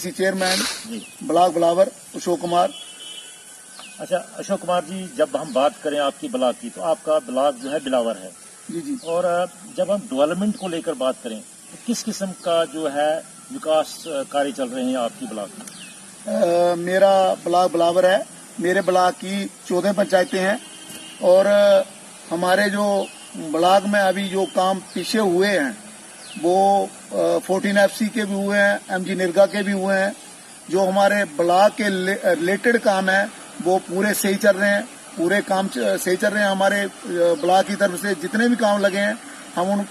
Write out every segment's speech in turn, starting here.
DC chairman block बिलावर अशोक कुमार। अच्छा अशोक कुमार जी, जब हम बात करें आपकी ब्लॉक की, तो आपका ब्लॉक जो है बिलावर है जी जी। और जब हम डेवलपमेंट को लेकर बात करें तो किस किस्म का जो है विकास कार्य चल रहे हैं आपकी ब्लॉक में? मेरा ब्लॉक बिलावर है। मेरे ब्लॉक की 14 पंचायतें हैं और हमारे जो ब्लॉक में अभी जो काम पीछे हुए हैं वो 14 FC के भी हुए हैं, MG निरगा के भी हुए हैं। जो हमारे ब्लॉक के रिलेटेड काम है वो पूरे सही चल रहे हैं, पूरे काम सही चल रहे हैं। हमारे ब्लॉक की तरफ से जितने भी काम लगे हैं हम उन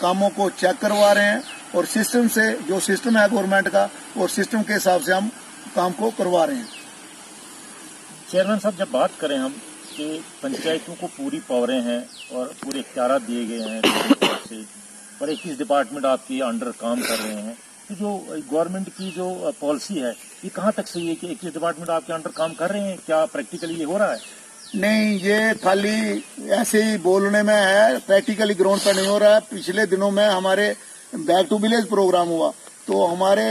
कामों को चेक करवा रहे हैं और सिस्टम से, जो सिस्टम है गवर्नमेंट का, और सिस्टम के हिसाब से हम काम को करवा रहे हैं। चेयरमैन साहब, जब बात करें हम कि पंचायतों को पूरी पावरें हैं और पूरे इख्तियार दिए गए हैं से, और 21 डिपार्टमेंट आपके अंडर काम कर रहे हैं, तो जो गवर्नमेंट की जो पॉलिसी है ये कहाँ तक सही है कि 21 डिपार्टमेंट आपके अंडर काम कर रहे हैं? क्या प्रैक्टिकली ये हो रहा है? नहीं, ये खाली ऐसे ही बोलने में है, प्रैक्टिकली ग्राउंड पर नहीं हो रहा है। पिछले दिनों में हमारे बैक टू विलेज प्रोग्राम हुआ तो हमारे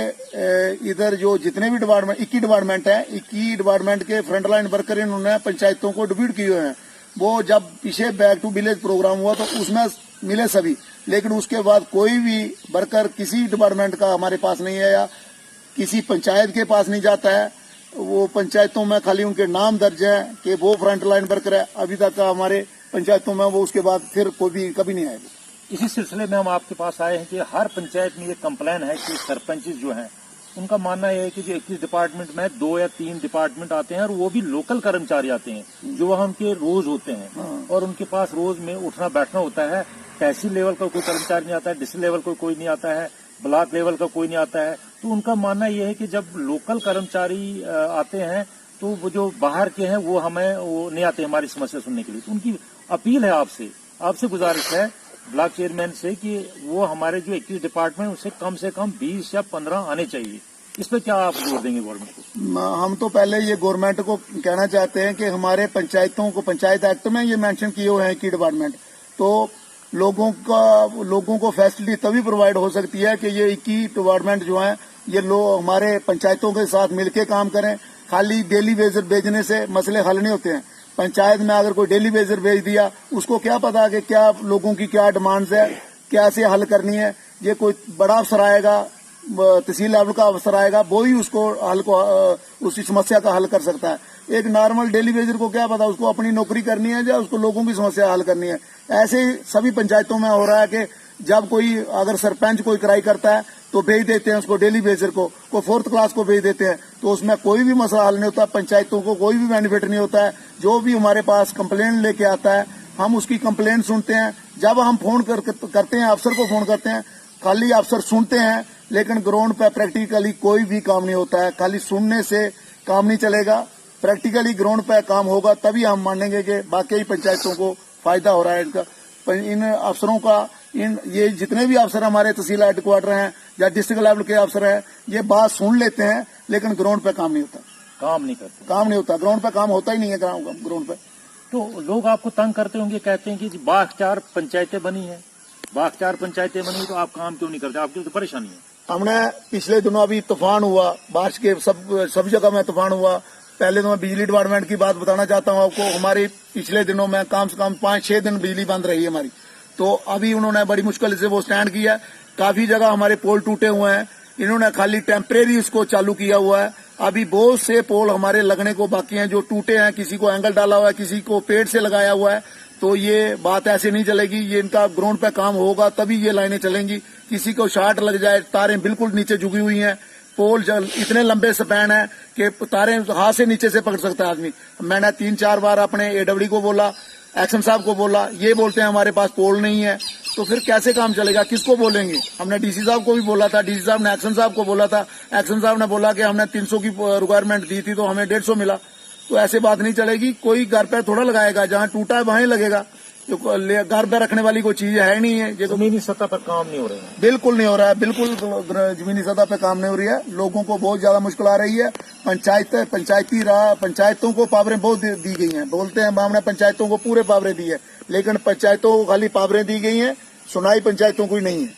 इधर जो जितने भी डिपार्टमेंट 21 डिपार्टमेंट है, 21 डिपार्टमेंट के फ्रंटलाइन वर्कर इन्होंने पंचायतों को डिप्यूट किए हुए हैं। वो जब पीछे बैक टू विलेज प्रोग्राम हुआ तो उसमें मिले सभी, लेकिन उसके बाद कोई भी वर्कर किसी डिपार्टमेंट का हमारे पास नहीं है या किसी पंचायत के पास नहीं जाता है। वो पंचायतों में खाली उनके नाम दर्ज है कि वो फ्रंट लाइन वर्कर है। अभी तक हमारे पंचायतों में वो उसके बाद फिर कोई भी कभी नहीं आएगा। इसी सिलसिले में हम आपके पास आए हैं कि हर पंचायत में ये कंप्लेन है कि सरपंच जो हैं उनका मानना यह है कि जो 21 डिपार्टमेंट में 2 या 3 डिपार्टमेंट आते हैं और वो भी लोकल कर्मचारी आते हैं जो वहाँ उनके रोज होते हैं और उनके पास रोज में उठना बैठना होता है। तहसील लेवल का कोई कर्मचारी नहीं आता है, डिस्ट्रिक्ट लेवल का कोई नहीं आता है, ब्लॉक लेवल का कोई नहीं आता है। तो उनका मानना यह है कि जब लोकल कर्मचारी आते हैं तो वो जो बाहर के हैं वो नहीं आते हमारी समस्या सुनने के लिए। तो उनकी अपील है आपसे गुजारिश है ब्लॉक चेयरमैन से कि वो हमारे जो 21 डिपार्टमेंट उससे कम 20 या 15 आने चाहिए। इस पर क्या आप जोर देंगे गवर्नमेंट को? हम तो पहले ये गवर्नमेंट को कहना चाहते हैं कि हमारे पंचायतों को पंचायत एक्ट में ये मेंशन किए हुए हैं कि डिपार्टमेंट, तो लोगों को फैसिलिटी तभी प्रोवाइड हो सकती है कि ये 21 डिपार्टमेंट जो हैं ये लोग हमारे पंचायतों के साथ मिलकर काम करें। खाली डेली वेजर भेजने से मसले हल नहीं होते हैं। पंचायत में अगर कोई डेली वेजर भेज दिया, उसको क्या पता कि क्या लोगों की क्या डिमांड्स है, कैसे हल करनी है। ये कोई बड़ा अफसर आएगा, तहसील लेवल का अफसर आएगा, वो ही उस समस्या का हल कर सकता है। एक नॉर्मल डेली वेजर को क्या पता उसको अपनी नौकरी करनी है या उसको लोगों की समस्या हल करनी है। ऐसे ही सभी पंचायतों में हो रहा है कि जब कोई अगर सरपंच कोई क्राई करता है तो भेज देते हैं उसको डेली वेजर को 4th क्लास को भेज देते हैं, तो उसमें कोई भी मसला हल नहीं होता, पंचायतों को कोई भी बेनिफिट नहीं होता है। जो भी हमारे पास कंप्लेंट लेके आता है हम उसकी कंप्लेंट सुनते हैं। जब हम फोन करते हैं, अफसर को फोन करते हैं, खाली अफसर सुनते हैं लेकिन ग्राउंड पे प्रैक्टिकली कोई भी काम नहीं होता है। खाली सुनने से काम नहीं चलेगा, प्रैक्टिकली ग्राउंड पे काम होगा तभी हम मानेंगे कि वाकई पंचायतों को फायदा हो रहा है इनका। इन अफसरों का ये जितने भी अफसर हमारे तहसील हेडक्वार्टर हैं या डिस्ट्रिक्ट लेवल के अफसर हैं, ये बात सुन लेते हैं लेकिन ग्राउंड पे काम नहीं होता, काम नहीं होता, ग्राउंड पे काम होता ही नहीं है ग्राउंड पे। तो लोग आपको तंग करते होंगे, कहते हैं कि 4 पंचायतें बनी है, 4 पंचायतें बनी तो आप काम क्यों नहीं करते, आपकी तो परेशानी है। हमने पिछले दिनों अभी तूफान हुआ, बारिश के सब जगह में तूफान हुआ। पहले तो मैं बिजली डिपार्टमेंट की बात बताना चाहता हूँ आपको। हमारी पिछले दिनों में कम से कम 5-6 दिन बिजली बंद रही है हमारी, तो अभी उन्होंने बड़ी मुश्किल से वो स्टैंड किया। काफी जगह हमारे पोल टूटे हुए हैं, इन्होंने खाली टेम्परेरी इसको चालू किया हुआ है। अभी बहुत से पोल हमारे लगने को बाकी हैं जो टूटे हैं, किसी को एंगल डाला हुआ है, किसी को पेड़ से लगाया हुआ है। तो ये बात ऐसे नहीं चलेगी, ये इनका ग्राउंड पे काम होगा तभी ये लाइनें चलेंगी। किसी को शार्ट लग जाए, तारें बिल्कुल नीचे झुकी हुई हैं, पोल इतने लंबे स्पैन है कि तारें हाथ से नीचे से पकड़ सकता है आदमी। मैंने 3-4 बार अपने AWD को बोला, एक्शन साहब को बोला, ये बोलते हैं हमारे पास पोल नहीं है, तो फिर कैसे काम चलेगा, किसको बोलेंगे। हमने DC साहब को भी बोला था, DC साहब ने एक्शन साहब को बोला था, एक्शन साहब ने बोला कि हमने 300 की रिक्वायरमेंट दी थी तो हमें 150 मिला। तो ऐसे बात नहीं चलेगी। कोई घर पे थोड़ा लगाएगा, जहाँ टूटा है वहीं लगेगा। जो घर पे रखने वाली कोई चीज है नहीं है। ये जमीनी सतह पर काम नहीं हो रहा है, बिल्कुल नहीं हो रहा है, बिल्कुल जमीनी सतह पे काम नहीं हो रही है। लोगों को बहुत ज्यादा मुश्किल आ रही है। पंचायतों को पावरें बहुत दी गई हैं। बोलते हैं हमने पंचायतों को पूरे पावरें दी है, लेकिन पंचायतों को खाली पावरें दी गई हैं, सुनाई पंचायतों को ही नहीं है।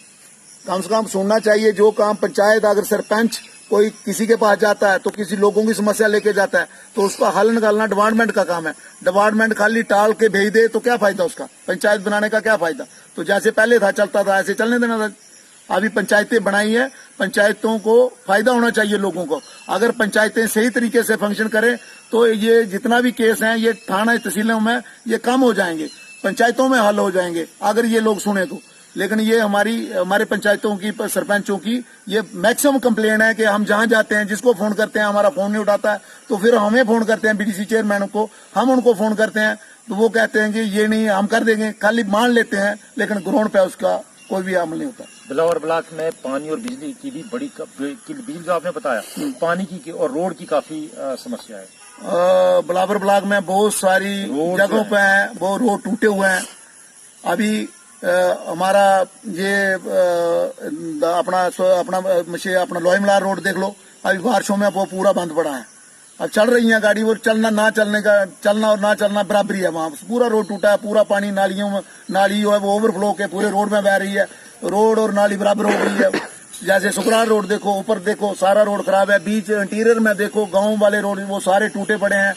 कम से कम सुनना चाहिए। जो काम पंचायत अगर सरपंच कोई किसी के पास जाता है तो किसी लोगों की समस्या लेके जाता है तो उसका हल निकालना डिपार्टमेंट का काम है। डिपार्टमेंट खाली टाल के भेज दे तो क्या फायदा उसका, पंचायत बनाने का क्या फायदा। तो जैसे पहले था चलता था ऐसे चलने देना था। अभी पंचायतें बनाई है, पंचायतों को फायदा होना चाहिए लोगों को। अगर पंचायतें सही तरीके से फंक्शन करें तो ये जितना भी केस हैं ये थाना तहसीलों में ये कम हो जाएंगे, पंचायतों में हल हो जाएंगे अगर ये लोग सुने तो। लेकिन ये हमारे पंचायतों की सरपंचों की ये मैक्सिमम कंप्लेन है कि हम जहां जाते हैं जिसको फोन करते हैं हमारा फोन नहीं उठाता है, तो फिर हमें फोन करते हैं बीडीसी चेयरमैन को, हम उनको फोन करते हैं तो वो कहते हैं कि ये नहीं हम कर देंगे, खाली मान लेते हैं लेकिन ग्राउंड पे उसका कोई भी अमल नहीं होता। बिलावर ब्लॉक में पानी और बिजली की भी बिजली का आपने बताया, पानी की और रोड की काफी समस्या है। बिलावर ब्लॉक में बहुत सारी जगहों पे है वो रोड टूटे हुए हैं। अभी हमारा ये अपना लोही मलार रोड देख लो, अभी बारिशों में वो पूरा बंद पड़ा है। अब चल रही है गाड़ी, वो चलना और ना चलना बराबरी है। वहाँ पूरा रोड टूटा है, पूरा पानी नालियों में, नाली जो है वो ओवरफ्लो के पूरे रोड में बह रही है, रोड और नाली बराबर हो गई है। जैसे सुकरार रोड देखो, ऊपर देखो सारा रोड खराब है, बीच इंटीरियर में देखो गाँव वाले रोड वो सारे टूटे पड़े हैं।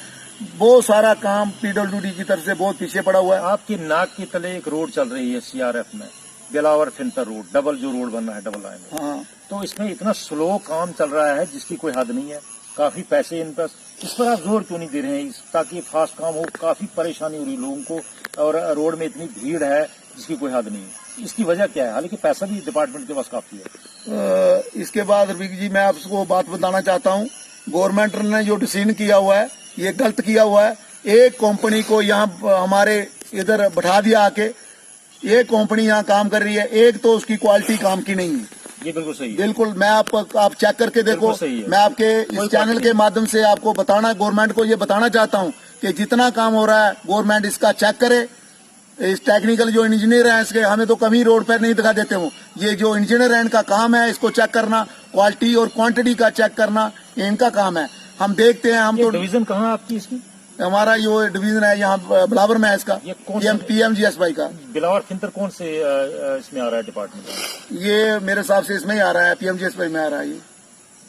बहुत सारा काम पीडब्ल्यूडी की तरफ से बहुत पीछे पड़ा हुआ है। आपकी नाक की तले एक रोड चल रही है सीआरएफ में, बिलावर फिंतर रोड, डबल जो रोड बन रहा है, डबल लाइन। हाँ, तो इसमें इतना स्लो काम चल रहा है जिसकी कोई हद नहीं है, काफी पैसे इन पर, इस पर आप जोर क्यों नहीं दे रहे हैं ताकि फास्ट काम हो। काफी परेशानी हो रही लोगों को और रोड में इतनी भीड़ है जिसकी कोई हद नहीं है। इसकी वजह क्या है? हालांकि पैसा भी डिपार्टमेंट के पास काफी है। इसके बाद रफीक जी मैं आपको बात बताना चाहता हूँ, गवर्नमेंट ने जो डिसीजन किया हुआ है ये गलत किया हुआ है। एक कंपनी को यहाँ हमारे इधर बैठा दिया आके, एक कंपनी यहाँ काम कर रही है, एक तो उसकी क्वालिटी काम की नहीं है। ये बिल्कुल सही है। बिल्कुल, मैं आप चेक करके देखो। मैं आपके इस चैनल के माध्यम से आपको बताना, गवर्नमेंट को ये बताना चाहता हूँ कि जितना काम हो रहा है गवर्नमेंट इसका चेक करे। इस टेक्निकल जो इंजीनियर है इसके हमें तो कभी रोड पर नहीं दिखा देते हो। ये जो इंजीनियर है इनका काम है इसको चेक करना, क्वालिटी और क्वांटिटी का चेक करना, ये इनका काम है। हम देखते हैं, हम तो डिवीजन कहाँ है आपकी इसकी? हमारा ये डिवीजन है यहाँ बिलावर में है इसका, PMGSY का। बिलावर फिंतर कौन से इसमें आ रहा है डिपार्टमेंट? ये मेरे हिसाब से इसमें ही आ रहा है, PMGSY में आ रहा है ये।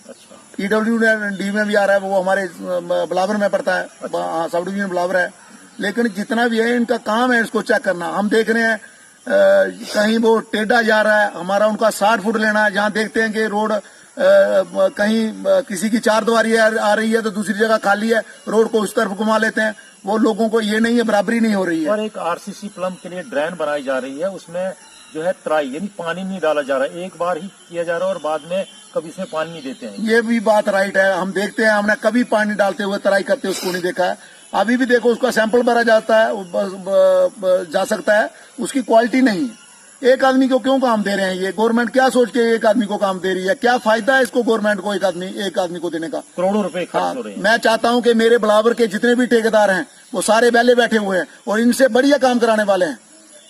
अच्छा, PWD में भी आ रहा है, वो हमारे बिलावर में पड़ता है। अच्छा। सब डिवीजन बिलावर है। लेकिन जितना भी है इनका काम है इसको चेक करना। हम देख रहे हैं कहीं वो टेढ़ा जा रहा है, हमारा उनका 60 फुट लेना है। जहाँ देखते हैं कि रोड कहीं किसी की 4 दीवारी आ रही है तो दूसरी जगह खाली है, रोड को उस तरफ घुमा लेते हैं। वो लोगों को ये नहीं है, बराबरी नहीं हो रही है। और एक RCC प्लम के लिए ड्रेन बनाई जा रही है, उसमें जो है तराई यानी पानी नहीं डाला जा रहा है, एक बार ही किया जा रहा है और बाद में कभी इसमें पानी नहीं देते हैं। ये भी बात राइट है, हम देखते हैं, हमने कभी पानी डालते हुए तराई करते उसको नहीं देखा है। अभी भी देखो उसका सैंपल भरा जाता है, जा सकता है, उसकी क्वालिटी नहीं है। एक आदमी को क्यों काम दे रहे हैं? ये गवर्नमेंट क्या सोच के एक आदमी को काम दे रही है? क्या फायदा है इसको गवर्नमेंट को एक आदमी को देने का? करोड़ों रुपए खर्च हो रहे हैं। मैं चाहता हूं कि मेरे बिलावर के जितने भी ठेकेदार हैं वो सारे पहले बैठे हुए हैं और इनसे बढ़िया काम कराने वाले हैं।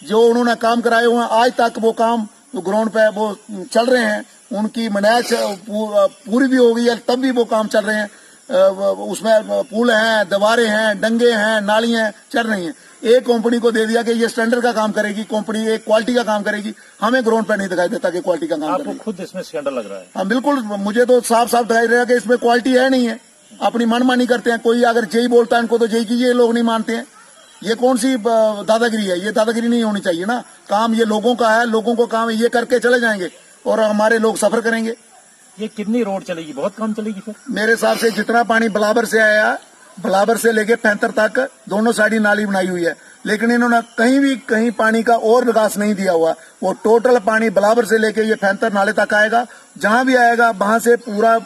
जो उन्होंने काम कराए हुए हैं आज तक वो काम ग्राउंड पे वो चल रहे हैं, उनकी मनाज पूरी भी हो गई है तब भी वो काम चल रहे हैं। उसमें पुल हैं, दीवारें हैं, डंगे हैं, नालियां चल रही हैं। एक कंपनी को दे दिया कि ये स्टैंडर्ड का काम करेगी, कंपनी एक क्वालिटी का काम करेगी, हमें ग्राउंड पे नहीं दिखाई देता कि क्वालिटी का काम करेगी। आपको खुद इसमें स्कैंडल लग रहा है? हाँ बिल्कुल, मुझे तो साफ साफ दिखाई दे रहा है कि इसमें क्वालिटी है नहीं है। अपनी मनमानी करते हैं, कोई अगर जय बोलता है इनको तो जय की ये लोग नहीं मानते हैं। ये कौन सी दादागिरी है? ये दादागिरी नहीं होनी चाहिए ना। काम ये लोगों का है, लोगों को काम ये करके चले जाएंगे और हमारे लोग सफर करेंगे। ये कितनी रोड चलेगी? बहुत कम चलेगी फिर मेरे हिसाब से। जितना पानी बिलावर से आया, बिलावर से लेके पैंतर तक दोनों साइड नाली बनाई हुई है, लेकिन इन्होंने कहीं पानी का और विकास नहीं दिया हुआ। वो टोटल पानी बिलावर से लेके ये पैंतर नाले तक आएगा। जहां भी आएगा वहां से पूरा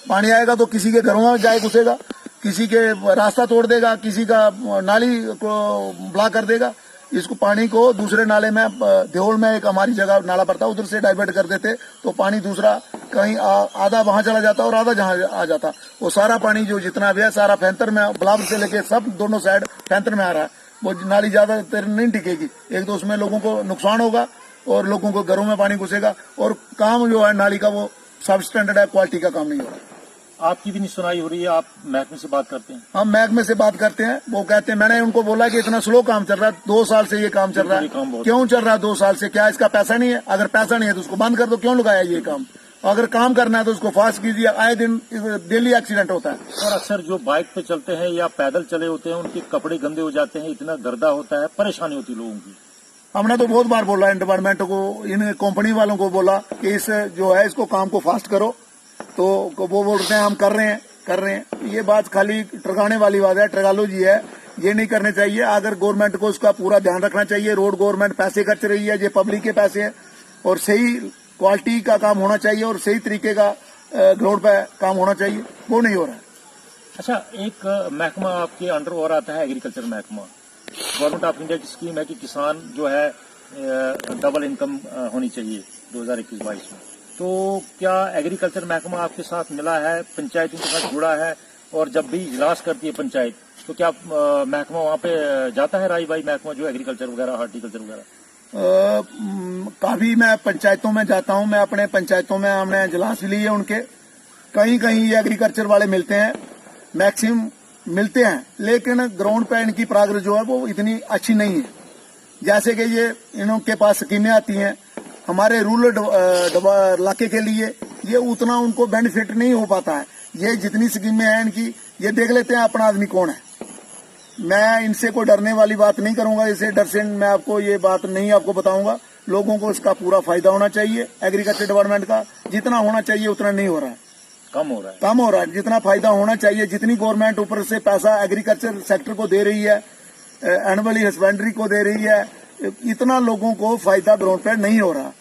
पानी आएगा तो किसी के घरों में जाए घुसेगा, किसी के रास्ता तोड़ देगा, किसी का नाली को ब्लॉक कर देगा। इसको पानी को दूसरे नाले में, देओल में एक हमारी जगह नाला पड़ता है, उधर से डाइवर्ट कर देते तो पानी दूसरा कहीं आधा वहां चला जाता और आधा जहां आ जाता। वो सारा पानी जो जितना भी है सारा फैंतर में, बिलावर से लेके सब दोनों साइड फैंतर में आ रहा है। वो नाली ज्यादा देर नहीं टिकेगी, एक तो उसमें लोगों को नुकसान होगा और लोगों को घरों में पानी घुसेगा और काम जो है नाली का वो सब स्टैंडर्ड है, क्वालिटी का काम नहीं हो रहा। आपकी भी नहीं सुनाई हो रही है? आप महकमे से बात करते हैं? हम महकमे से बात करते हैं, वो कहते हैं, मैंने उनको बोला कि इतना स्लो काम चल रहा है, 2 साल से ये काम चल रहा है। क्यों चल रहा है 2 साल से? क्या इसका पैसा नहीं है? अगर पैसा नहीं है तो उसको बंद कर दो, क्यों लगाया ये काम? अगर काम करना है तो उसको फास्ट कीजिए। आए दिन डेली एक्सीडेंट होता है। और अक्सर जो बाइक पे चलते हैं या पैदल चले होते हैं उनके कपड़े गंदे हो जाते हैं, इतना गर्दा होता है, परेशानी होती है लोगों की। हमने तो बहुत बार बोला इन डिपार्टमेंट को, इन कंपनी वालों को बोला कि इस जो है इसको काम को फास्ट करो, तो वो बोलते हैं हम कर रहे हैं। ये बात खाली टरगाने वाली बात है, टरगालोजी है, ये नहीं करने चाहिए। अगर गवर्नमेंट को उसका पूरा ध्यान रखना चाहिए। रोड गवर्नमेंट पैसे खर्च रही है, ये पब्लिक के पैसे हैं, और सही क्वालिटी का काम होना चाहिए और सही तरीके का ग्राउंड पे काम होना चाहिए, वो नहीं हो रहा है। अच्छा, एक महकमा आपके अंडर और आता है, एग्रीकल्चर महकमा। गवर्नमेंट ऑफ इंडिया की स्कीम है कि किसान जो है डबल इनकम होनी चाहिए 2021-22 में। तो क्या एग्रीकल्चर महकमा आपके साथ मिला है, पंचायतों के साथ जुड़ा है? और जब भी इजलास करती है पंचायत तो क्या महकमा वहाँ पे जाता है, राई बाई महकमा जो एग्रीकल्चर वगैरह, हार्टिकल्चर वगैरह? काफी मैं पंचायतों में जाता हूं। मैं अपने पंचायतों में हमने इजलास लिए उनके, कहीं ये एग्रीकल्चर वाले मिलते हैं, मैक्सिमम मिलते हैं, लेकिन ग्राउंड पे इनकी प्रोग्रेस जो है वो इतनी अच्छी नहीं है। जैसे कि ये इनके पास स्कीमें आती हैं हमारे रूरल इलाके के लिए, ये उतना उनको बेनिफिट नहीं हो पाता है। ये जितनी स्कीमें हैं इनकी, ये देख लेते हैं अपना आदमी कौन है। मैं इनसे कोई डरने वाली बात नहीं करूंगा, इसे डर से मैं आपको ये बात नहीं आपको बताऊंगा। लोगों को इसका पूरा फायदा होना चाहिए। एग्रीकल्चर डिपार्टमेंट का जितना होना चाहिए उतना नहीं हो रहा है, कम हो रहा है। जितना फायदा होना चाहिए, जितनी गवर्नमेंट ऊपर से पैसा एग्रीकल्चर सेक्टर को दे रही है, एनिमल हस्बेंड्री को दे रही है, इतना लोगों को फायदा ग्राउंड पे नहीं हो रहा।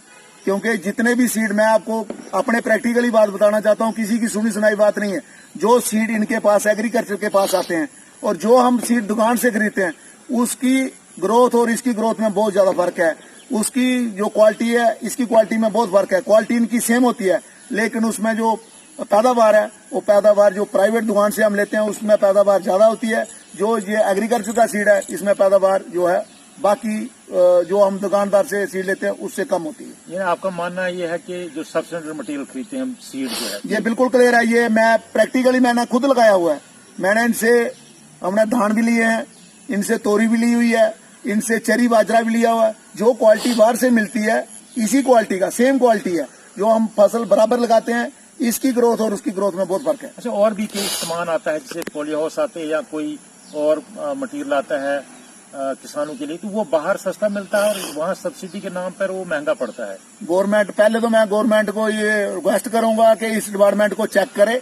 क्योंकि जितने भी सीड, मैं आपको अपने प्रैक्टिकली बात बताना चाहता हूँ, किसी की सुनी सुनाई बात नहीं है। जो सीड इनके पास एग्रीकल्चर के पास आते हैं और जो हम सीड दुकान से खरीदते हैं, उसकी ग्रोथ और इसकी ग्रोथ में बहुत ज्यादा फर्क है। उसकी जो क्वालिटी है, इसकी क्वालिटी में बहुत फर्क है। क्वालिटी इनकी सेम होती है, लेकिन उसमें जो पैदावार है, वो पैदावार जो प्राइवेट दुकान से हम लेते हैं उसमें पैदावार ज्यादा होती है। जो ये एग्रीकल्चर का सीड है, इसमें पैदावार जो है बाकी जो हम दुकानदार से सीड लेते हैं उससे कम होती है। ये आपका मानना ये है कि जो सब्सिडेंट मटेरियल खरीदते हैं हम, सीड जो है, ये बिल्कुल क्लियर है। ये मैं प्रैक्टिकली मैंने खुद लगाया हुआ है। मैंने इनसे, हमने धान भी लिए हैं, इनसे तोरी भी ली हुई है, इनसे चरी बाजरा भी लिया हुआ है। जो क्वालिटी बाहर से मिलती है, इसी क्वालिटी का सेम क्वालिटी है। जो हम फसल बराबर लगाते हैं, इसकी ग्रोथ और उसकी ग्रोथ में बहुत फर्क है। अच्छा, और भी कोई सामान आता है जैसे पोलियो हाउस आते हैं या कोई और मटेरियल आता है किसानों के लिए, तो वो बाहर सस्ता मिलता है और वहाँ सब्सिडी के नाम पर वो महंगा पड़ता है। गवर्नमेंट, पहले तो मैं गवर्नमेंट को ये रिक्वेस्ट करूंगा कि इस डिपार्टमेंट को चेक करे,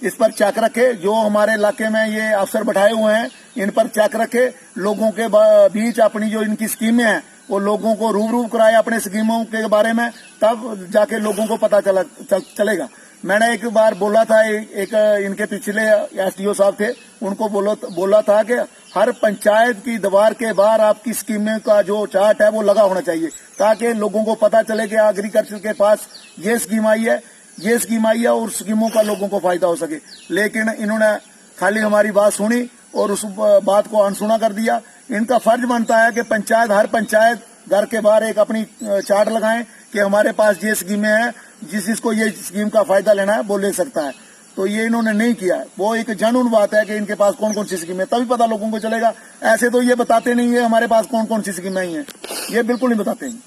इस पर चेक रखे। जो हमारे इलाके में ये अफसर बैठाए हुए हैं, इन पर चेक रखे। लोगों के बीच अपनी जो इनकी स्कीमें हैं, वो लोगों को रूबरू कराए अपने स्कीमों के बारे में, तब जाके लोगों को पता चलेगा। मैंने एक बार बोला था, एक इनके पिछले एसडीओ साहब थे, उनको बोला था कि हर पंचायत की दीवार के बाहर आपकी स्कीमें का जो चार्ट है वो लगा होना चाहिए, ताकि लोगों को पता चले कि एग्रीकल्चर के पास ये स्कीम आई है, ये स्कीम आई है, और स्कीमों का लोगों को फायदा हो सके। लेकिन इन्होंने खाली हमारी बात सुनी और उस बात को अनसुना कर दिया। इनका फर्ज बनता है कि पंचायत, हर पंचायत घर के बाहर एक अपनी चार्ट लगाएं कि हमारे पास ये स्कीमें हैं, जिसको ये स्कीम का फायदा लेना है वो ले सकता है। तो ये इन्होंने नहीं किया है। वो एक जनून बात है कि इनके पास कौन कौन सी स्कीम है, तभी पता लोगों को चलेगा। ऐसे तो ये बताते नहीं है हमारे पास कौन कौन सी स्कीमें आई हैं, ये बिल्कुल नहीं बताते हैं।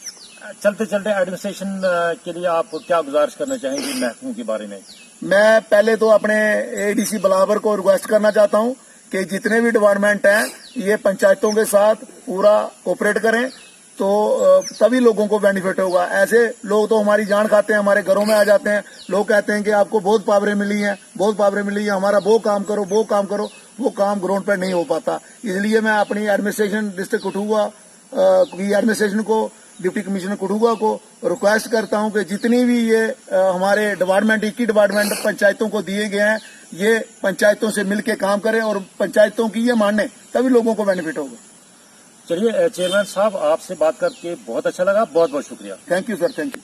चलते चलते एडमिनिस्ट्रेशन के लिए आप क्या गुजारिश करना चाहेंगे महकमों के बारे में? मैं पहले तो अपने एडीसी बलावर को रिक्वेस्ट करना चाहता हूं कि जितने भी डिपार्टमेंट हैं, ये पंचायतों के साथ पूरा कोऑपरेट करें, तो तभी लोगों को बेनिफिट होगा। ऐसे लोग तो हमारी जान खाते हैं, हमारे घरों में आ जाते हैं। लोग कहते हैं कि आपको बहुत पावरें मिली हैं, बहुत पावरें मिली हैं, हमारा वो काम करो, वो काम करो। वो काम ग्राउंड पर नहीं हो पाता। इसलिए मैं अपनी एडमिनिस्ट्रेशन डिस्ट्रिक्ट कठुआ की एडमिनिस्ट्रेशन को, डिप्टी कमिश्नर कठुआ को रिक्वेस्ट करता हूं कि जितनी भी ये हमारे डिपार्टमेंट, 21 डिपार्टमेंट पंचायतों को दिए गए हैं, ये पंचायतों से मिलकर काम करें और पंचायतों की ये माने, तभी लोगों को बेनिफिट होगा। चलिए चेयरमैन साहब, आपसे बात करके बहुत अच्छा लगा, बहुत बहुत शुक्रिया। Thank you sir, thank you.